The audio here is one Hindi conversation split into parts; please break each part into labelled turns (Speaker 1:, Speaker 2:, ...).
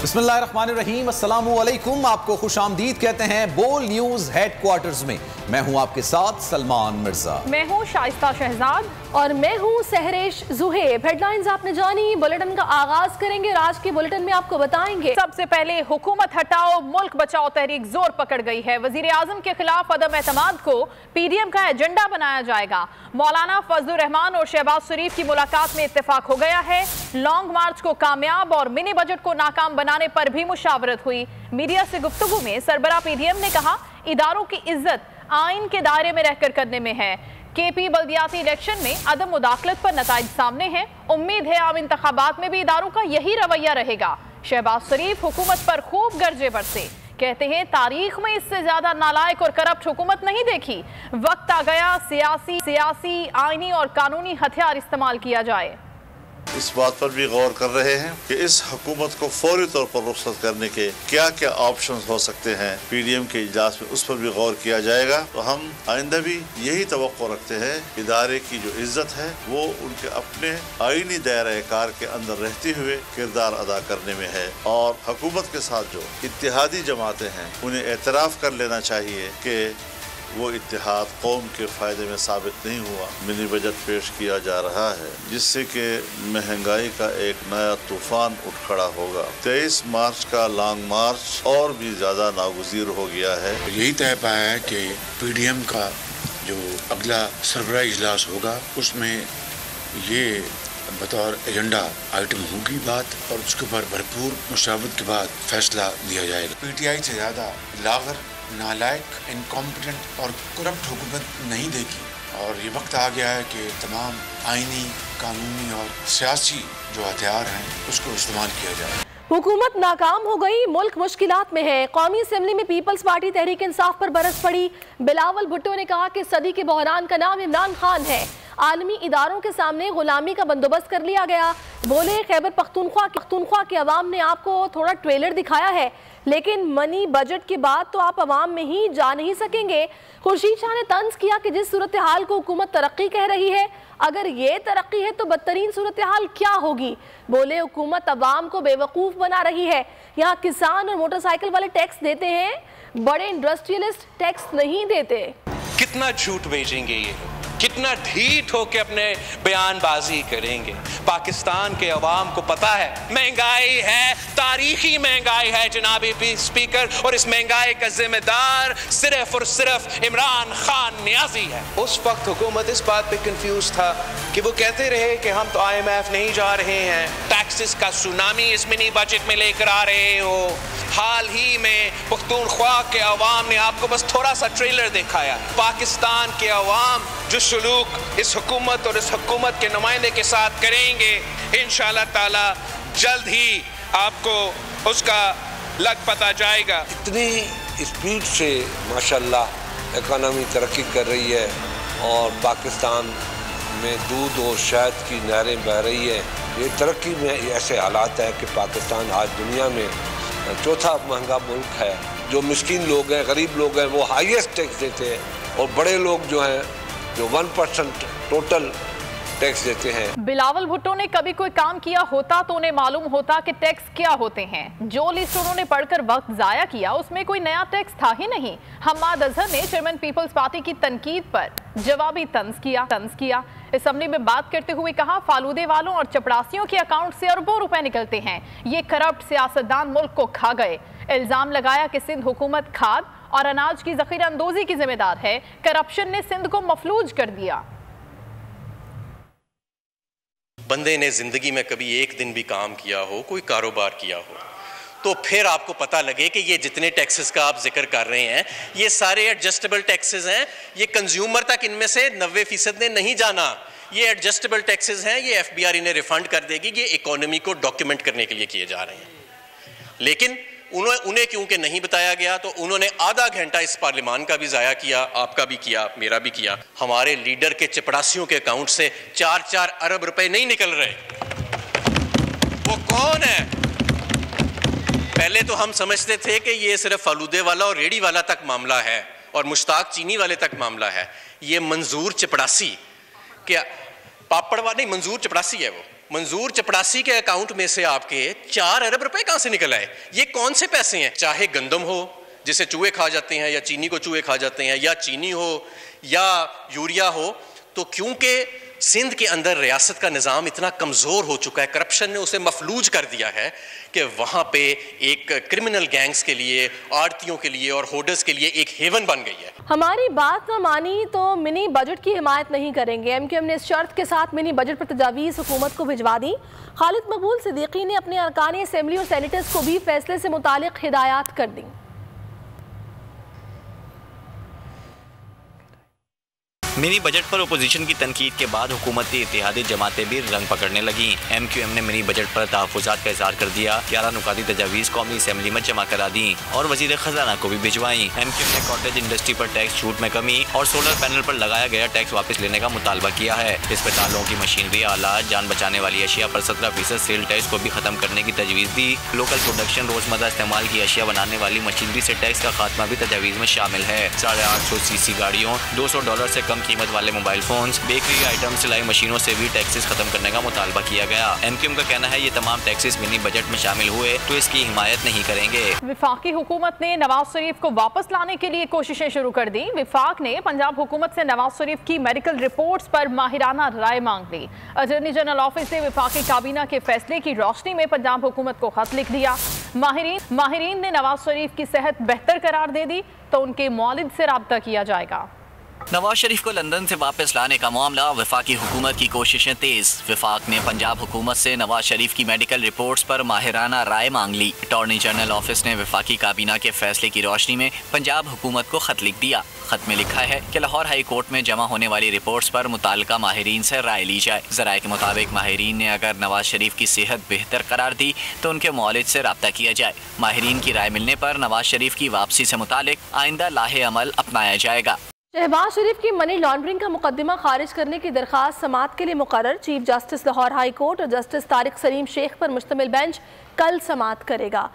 Speaker 1: बिस्मिल्लाहिर्रहमानिर्रहीम, अस्सलामुअलैकुम। आपको खुशामदीद कहते हैं बोल न्यूज हेडक्वार्टर्स में। मैं हूं आपके साथ सलमान मिर्जा।
Speaker 2: मैं हूं शाइस्ता शहजाद
Speaker 3: और मैं हूं सहरेश जुहेब। हेडलाइंस आपने जानी, बुलेटिन का आगाज करेंगे और आज के बुलेटिन में आपको बताएंगे।
Speaker 2: सबसे पहले हुकूमत हटाओ मुल्क बचाओ तहरीक जोर पकड़ गई है। वजीर आजम के खिलाफ अदम एतमाद को पीडीएम का एजेंडा बनाया जाएगा। मौलाना फजलुर रहमान और शहबाज शरीफ की मुलाकात में इत्तेफाक हो गया है। लॉन्ग मार्च को कामयाब और मिनी बजट को नाकाम बनाने पर भी मुशावरत हुई। मीडिया से गुफ्तगू में सरबरा पीडीएम ने कहा, इदारों की इज्जत आइन के दायरे में रहकर करने में है। केपी बल्दियाती इलेक्शन में अदम मुदाखलत पर नताइज सामने हैं। उम्मीद है आम इंतखाबात में भी इदारों का यही रवैया रहेगा। शहबाज शरीफ हुकूमत पर खूब गर्जे बरसे, कहते हैं तारीख में इससे ज्यादा नालायक और करप्ट हुकूमत नहीं देखी। वक्त आ गया सियासी आईनी और कानूनी हथियार इस्तेमाल किया जाए।
Speaker 4: इस बात पर भी गौर कर रहे हैं कि इस हुकूमत को फौरी तौर पर रुखसत करने के क्या क्या ऑप्शन हो सकते हैं। पीडीएम के इजलास में उस पर भी गौर किया जाएगा। तो हम आइंदा भी यही तवक्को रखते हैं, इदारे की जो इज्जत है वो उनके अपने आईनी दायरे कार के अंदर रहते हुए किरदार अदा करने में है। और हुकूमत के साथ जो इत्तेहादी जमातें हैं उन्हें एतराफ़ कर लेना चाहिए कि वो इत्तेहाद कौम के फ़ायदे में साबित नहीं हुआ। मिनी बजट पेश किया जा रहा है जिससे कि महंगाई का एक नया तूफान उठ खड़ा होगा। 23 मार्च का लॉन्ग मार्च और भी ज़्यादा नागुज़ीर हो गया है।
Speaker 5: यही तय पाया है कि पीडीएम का जो अगला सरबराह इजलास होगा उसमें ये बतौर एजेंडा आइटम होगी बात, और उसके ऊपर भरपूर मुशावरत के बाद फैसला लिया जाएगा। पीटीआई से ज़्यादा लागर, नालायक, इनकॉम्पिटेंट और करप्ट हुकूमत नहीं देखी। और ये वक्त आ गया है कि तमाम आईनी, कानूनी और सियासी जो हथियार हैं उसको इस्तेमाल किया जाए।
Speaker 3: हुकूमत नाकाम हो गई, मुल्क मुश्किलात में है। कौमी असेंबली में पीपल्स पार्टी तहरीक इंसाफ पर बरस पड़ी। बिलावल भुट्टो ने कहा कि सदी के बहरान का नाम इमरान खान है। आलमी इदारों के सामने गुलामी का बंदोबस्त कर लिया गया। बोले, खैबर पख्तूनख्वा के अवाम ने आपको थोड़ा ट्रेलर दिखाया है, लेकिन मनी बजट के बाद तो आप अवाम में ही जा नहीं सकेंगे। खुर्शीद शाह ने तंज किया कि जिस सूरत हाल को हुकूमत तरक्की कह रही है, अगर ये तरक्की है तो बदतरीन सूरत हाल क्या होगी। बोले, हुकूमत अवाम को बेवकूफ़ बना रही है। यहाँ किसान और मोटरसाइकिल वाले टैक्स देते हैं, बड़े इंडस्ट्रियलिस्ट टैक्स नहीं देते।
Speaker 6: कितना झूठ बेचेंगे ये, कितना ढीठ होकर अपने बयानबाजी करेंगे। पाकिस्तान के अवाम को पता है महंगाई है, तारीखी महंगाई है जनाबी स्पीकर, और इस महंगाई का जिम्मेदार सिर्फ और सिर्फ इमरान खान नियाजी है। उस वक्त हुकूमत इस बात पे कंफ्यूज था कि वो कहते रहे कि हम तो IMF नहीं जा रहे हैं, टैक्सेस का सुनामी इस मिनी बजट में लेकर आ रहे हो। हाल ही में पख्तूनख्वा के अवाम ने आपको बस थोड़ा सा ट्रेलर दिखाया। पाकिस्तान के अवाम जो सलूक इस हुकूमत और इस हुकूमत के नुमाइंदे के साथ करेंगे, इंशाअल्लाह ताला जल्द ही आपको उसका लग पता जाएगा।
Speaker 7: इतनी स्पीड से माशाल्लाह इकॉनमी तरक्की कर रही है और पाकिस्तान में दूध और शहद की नहरें बह रही है। ये तरक्की में ऐसे हालात है कि पाकिस्तान आज दुनिया में चौथा महंगा मुल्क है। जो मिस्कीन लोग हैं, गरीब लोग हैं, वो हाईएस्ट टैक्स देते हैं, और बड़े लोग जो हैं जो 1% टोटल टैक्स देते हैं। बिलावल
Speaker 2: भुट्टो ने कभी कोई काम किया होता तो उन्हें मालूम होता कि टैक्स क्या होते हैं। जो लिस्ट उन्होंने पढ़कर वक्त जाया किया उसमें कोई नया टैक्स था ही नहीं। हम्माद अजहर ने चेयरमैन पीपल्स पार्टी की तनकीद पर जवाबी तंज किया। असेंबली में बात करते हुए कहा, फालूदे वालों और चपरासियों के अकाउंट से अरबों रुपए निकलते हैं। ये करप्ट सियासतदान मुल्क को खा गए। इल्जाम लगाया कि सिंध हुकूमत खाद और अनाज की जखीरा अंदोजी की जिम्मेदार है। करप्शन ने सिंध को मफलूज कर दिया।
Speaker 6: बंदे ने जिंदगी में कभी एक दिन भी काम किया हो, कोई कारोबार किया हो, तो फिर आपको पता लगे कि ये जितने टैक्सेस का आप जिक्र कर रहे हैं ये सारे एडजस्टेबल टैक्सेस हैं। ये कंज्यूमर तक इनमें से 90% ने नहीं जाना। ये एडजस्टेबल टैक्सेस हैं, ये FBR इन्हें रिफंड कर देगी। ये इकोनॉमी को डॉक्यूमेंट करने के लिए किए जा रहे हैं। लेकिन उन्हें क्योंकि नहीं बताया गया तो उन्होंने आधा घंटा इस पार्लियामान का भी ज़ाया किया, आपका भी किया, मेरा भी किया। हमारे लीडर के चपरासियों के अकाउंट से 4-4 अरब रुपए नहीं निकल रहे। वो कौन है? पहले तो हम समझते थे कि ये सिर्फ फालूदे वाला और रेडी वाला तक मामला है और मुश्ताक चीनी वाले तक मामला है। ये मंजूर चपरासी, क्या पापड़ वाला नहीं, मंजूर चपरासी है वो। मंजूर चपड़ासी के अकाउंट में से आपके 4 अरब रुपए कहां से निकल आए? ये कौन से पैसे हैं? चाहे गंदम हो जिसे चूहे खा जाते हैं, या चीनी को चूहे खा जाते हैं, या चीनी हो या यूरिया हो, तो क्योंकि सिंध के अंदर रियासत का निज़ाम इतना कमज़ोर हो चुका है, करप्शन ने उसे मफलूज कर दिया है कि वहाँ पे एक क्रिमिनल गैंग्स के लिए, आड़तियों के लिए और होर्डर्स के लिए एक हेवन बन गई है।
Speaker 3: हमारी बात न मानी तो मिनी बजट की हिमायत नहीं करेंगे। एमक्यूएम ने इस शर्त के साथ मिनी बजट पर तजावीज़ हुकूमत को भिजवा दी। खालिद मकबूल सिद्दीकी ने अपने अरकान असेंबली और सेनेटर्स को भी फैसले से मुतालिक हिदायत कर दी।
Speaker 8: मिनी बजट पर ओपोजिशन की तनकीद के बाद हुकूमती इत्तेहादी जमातें भी रंग पकड़ने लगी। एमक्यूएम ने मिनी बजट पर तहफ़्फ़ुज़ात का इज़हार कर दिया। 11 नुकाती तजावीज़ कौमी असेंबली में जमा करा दी और वज़ीर ख़जाना को भी भिजवाई। एमक्यूएम ने कॉटेज इंडस्ट्री पर टैक्स छूट में कमी और सोलर पैनल पर लगाया गया टैक्स वापस लेने का मुतालबा किया है। अस्पतालों की मशीनरी, आलात, जान बचाने वाली अशिया पर 17% सेल टैक्स को भी खत्म करने की तजवीज़ दी। लोकल प्रोडक्शन, रोज़मर्रा इस्तेमाल की अशिया बनाने वाली मशीनरी से टैक्स का खात्मा भी तजावीज़ में शामिल है। 850 सीसी गाड़ियों, $200 से कम कीमत वाले मोबाइल फोन्स, बेकरी आइटम, सिलाई मशीनों से भी टैक्सेस खत्म करने का मुतालबा किया गया। एमक्यूएम का कहना है ये तमाम टैक्सेस मिनी बजट में शामिल हुए तो इसकी हिमायत नहीं करेंगे।
Speaker 2: विफाकी हुकूमत ने नवाज शरीफ को वापस लाने के लिए कोशिशें शुरू कर दी। विफाक ने पंजाब हुकूमत से नवाज शरीफ की मेडिकल रिपोर्ट्स पर माहिराना राय मांग ली। अटॉर्नी जनरल ऑफिस ने विफाकी काबीना के फैसले की रोशनी में पंजाब हुकूमत को खत लिख दिया। माहिरीन ने नवाज शरीफ की सेहत बेहतर करार दे दी तो उनके मौलिद से राब्ता किया जाएगा।
Speaker 8: नवाज शरीफ को लंदन से वापस लाने का मामला, वफाकी हुकूमत की कोशिशें तेज। वफाक ने पंजाब हुकूमत से नवाज शरीफ की मेडिकल रिपोर्ट्स पर माहिराना राय मांग ली। अटॉर्नी जनरल ऑफिस ने वफाकी काबीना के फैसले की रोशनी में पंजाब हुकूमत को खत लिख दिया। खत में लिखा है कि लाहौर हाई कोर्ट में जमा होने वाली रिपोर्ट्स पर मुताल्लिका माहिरीन से राय ली जाए। ज़राए के मुताबिक माहिरीन ने अगर नवाज शरीफ की सेहत बेहतर करार दी तो उनके मौलिद से रब्ता किया जाए। माहिरीन की राय मिलने पर नवाज शरीफ की वापसी से मुतालिक आइंदा लाहे अमल अपनाया जाएगा।
Speaker 3: शहबाज शरीफ की मनी लॉन्ड्रिंग का मुकदमा खारिज करने की दरख्वास्त समाअत के लिए मुकर्रर। Chief justice Lahore high court और जस्टिस तारिक सलीम शेख पर मुश्तमिल बेंच कल समाअत करेगा।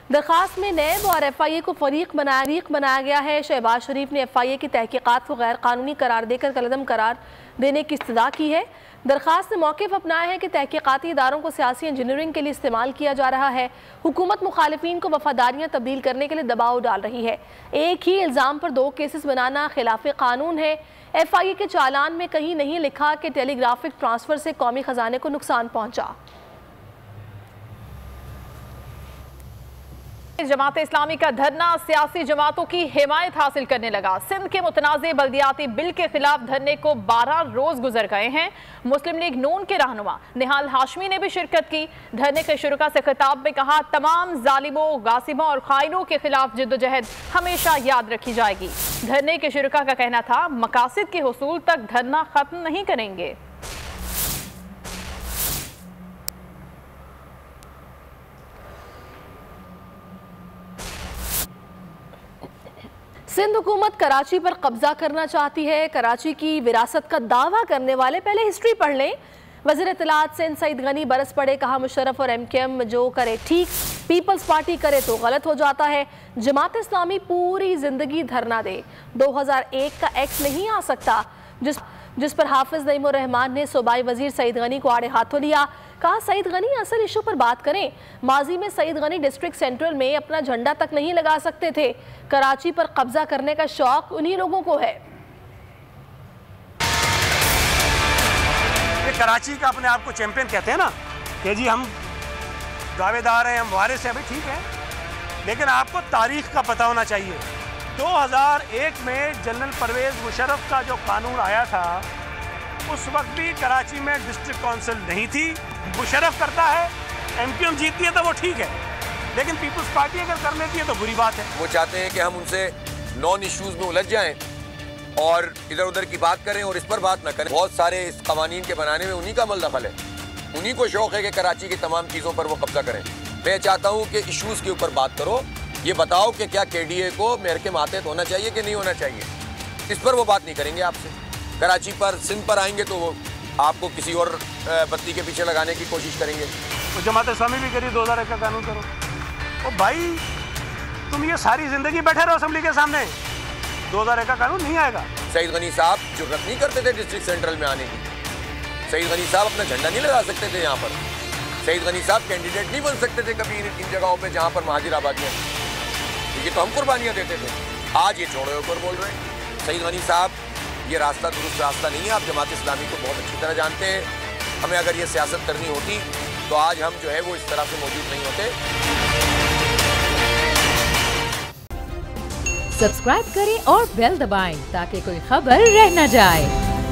Speaker 3: दरख्वास्त में नैब और FIA को फरीक बनाया गया है। शहबाज शरीफ ने FIA की तहकीकात को गैर कानूनी करार देकर कलअदम करार देने की इस्तदा की है। दरख्वास्त ने मौक़िफ़ अपनाया है कि तहकीकाती इदारों को सियासी इंजीनियरिंग के लिए इस्तेमाल किया जा रहा है। हुकूमत मुखालिफिन को वफादारियाँ तब्दील करने के लिए दबाव डाल रही है। एक ही इल्ज़ाम पर 2 केसेस बनाना खिलाफ कानून है। FIA के चालान में कहीं नहीं लिखा कि टेलीग्राफिक ट्रांसफ़र से कौमी ख़जाने को नुकसान पहुँचा।
Speaker 2: जमात इस्लामी का धरना सियासी जमातों की हिमायत हासिल करने लगा। सिंध के मुतनाज़े बल्दियाती बिल के खिलाफ धरने को 12 रोज गुजर गए हैं। मुस्लिम लीग नून के रहनुमा निहाल हाशमी ने भी शिरकत की। धरने के शुरुका से खिताब में कहा, तमाम जालिमों, गासिबों और खाइनों के खिलाफ जिद्दोजहद हमेशा याद रखी जाएगी। धरने के शुरुका का कहना था, मकासद के हुसूल तक धरना खत्म नहीं करेंगे।
Speaker 3: सिंध हुकूमत कराची पर कब्जा करना चाहती है। कराची की विरासत का दावा करने वाले पहले हिस्ट्री पढ़ लें। वज़ीर इत्तलात सिंध सईद गनी बरस पड़े, कहा मुशर्रफ और MKM जो करे ठीक, पीपल्स पार्टी करे तो गलत हो जाता है। जमात इस्लामी पूरी जिंदगी धरना दे। 2001 का एक्ट नहीं आ सकता जिस पर हाफिज नईमुर रहमान ने सूबाई वजीर सईद गनी को आड़े हाथों लिया। कहा, सईद गनी असल इशू पर बात करें। माजी में सईद गनी डिस्ट्रिक्ट सेंट्रल में अपना झंडा तक नहीं लगा सकते थे। कराची पर कब्जा करने का शौक उन्हीं लोगों को है।
Speaker 9: कराची का अपने आप को चैंपियन कहते हैं ना कि जी हम दावेदार हैं, हम वारिस हैं, भाई ठीक है, लेकिन आपको तारीख का पता होना चाहिए। 2001 में जनरल परवेज मुशर्रफ का जो कानून आया था, उस वक्त भी कराची में डिस्ट्रिक्ट काउंसिल नहीं थी। मुशर्रफ करता है, MKM जीतती है तो वो ठीक है, लेकिन पीपल्स पार्टी अगर कर लेती है तो बुरी बात है।
Speaker 10: वो चाहते हैं कि हम उनसे नॉन इश्यूज में उलझ जाएं और इधर उधर की बात करें और इस पर बात ना करें। बहुत सारे इस कवानीन के बनाने में उन्हीं का अमल दखल है। उन्हीं को शौक है कि कराची की तमाम चीज़ों पर वो कब्जा करें। मैं चाहता हूँ कि इश्यूज़ के ऊपर बात करो। ये बताओ कि क्या KDA को महकमे मातहत होना चाहिए कि नहीं होना चाहिए, इस पर वो बात नहीं करेंगे आपसे। कराची पर, सिंध पर आएंगे तो वो आपको किसी और बत्ती के पीछे लगाने की कोशिश करेंगे।
Speaker 9: तो जमात इस्लामी भी करी 2001 का कानून करो। और भाई तुम ये सारी जिंदगी बैठे रहो असेंबली के सामने, 2001 का कानून नहीं आएगा।
Speaker 10: सईद गनी साहब जुर्रत नहीं करते थे डिस्ट्रिक्ट सेंट्रल में आने की। सईद गनी साहब अपना झंडा नहीं लगा सकते थे यहाँ पर। सईद गनी साहब कैंडिडेट नहीं बन सकते थे कभी इन जगहों पे जहाँ पर महाजिर आबादियाँ, ये तो हम कुर्बानियाँ देते थे। आज ये छोड़ो ऊपर बोल रहे हैं। सईद गनी साहब, ये रास्ता दुरुस्त रास्ता नहीं है। आप जमात इस्लामी को बहुत अच्छी तरह जानते हैं। हमें अगर ये सियासत करनी होती तो आज हम जो है वो इस तरह से मौजूद नहीं होते।
Speaker 11: सब्सक्राइब करें और बेल दबाएं ताकि कोई खबर रह न जाए।